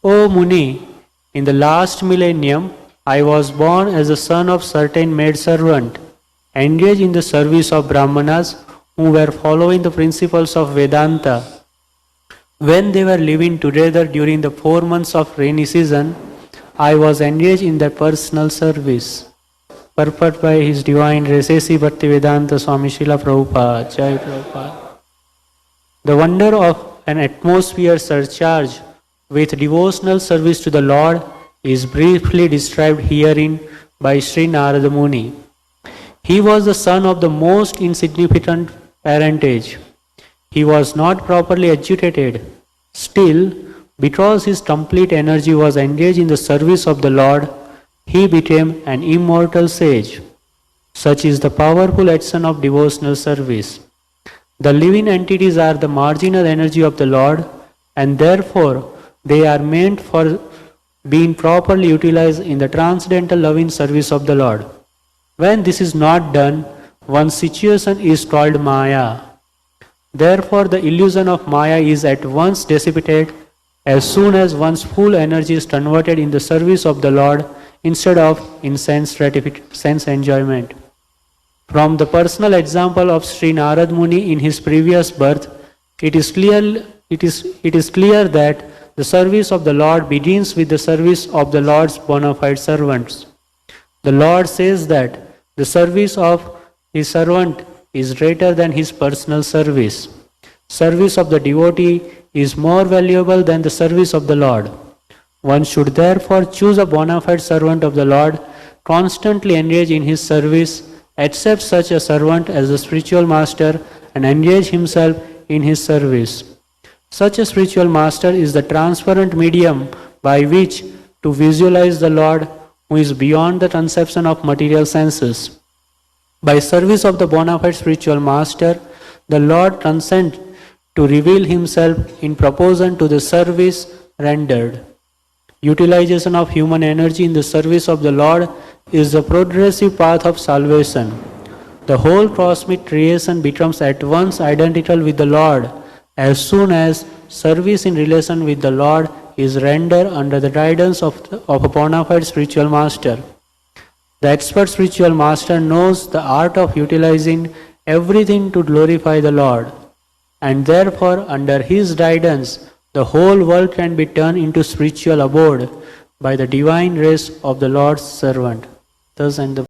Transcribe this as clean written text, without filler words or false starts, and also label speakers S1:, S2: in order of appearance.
S1: O Muni, in the last millennium, I was born as the son of certain maidservant, engaged in the service of Brahmanas who were following the principles of Vedanta. When they were living together during the 4 months of rainy season, I was engaged in their personal service. Purport by His Divine Grace A.C. Bhaktivedanta Swami Srila Prabhupada. Jai Prabhupada. The wonder of an atmosphere surcharged with devotional service to the Lord is briefly described herein by Sri Narada Muni. He was the son of the most insignificant parentage. He was not properly educated. Still, because his complete energy was engaged in the service of the Lord, he became an immortal sage. Such is the powerful action of devotional service. The living entities are the marginal energy of the Lord, and therefore they are meant for being properly utilized in the transcendental loving service of the Lord. When this is not done, one's situation is called Maya. Therefore, the illusion of Maya is at once dissipated as soon as one's full energy is converted in the service of the Lord instead of in sense enjoyment. From the personal example of Sri Narad Muni in his previous birth, it is clear that the service of the Lord begins with the service of the Lord's bona fide servants. The Lord says that the service of His servant is greater than his personal service. Service of the devotee is more valuable than the service of the Lord. One should therefore choose a bona fide servant of the Lord, constantly engage in his service, accept such a servant as a spiritual master, and engage himself in his service. Such a spiritual master is the transparent medium by which to visualize the Lord who is beyond the conception of material senses. By service of the bona fide spiritual master, the Lord consents to reveal himself in proportion to the service rendered. Utilization of human energy in the service of the Lord is the progressive path of salvation. The whole cosmic creation becomes at once identical with the Lord as soon as service in relation with the Lord is rendered under the guidance of a bona fide spiritual master. The expert spiritual master knows the art of utilizing everything to glorify the Lord, and therefore under his guidance the whole world can be turned into spiritual abode by the divine grace of the Lord's servant. Thus end the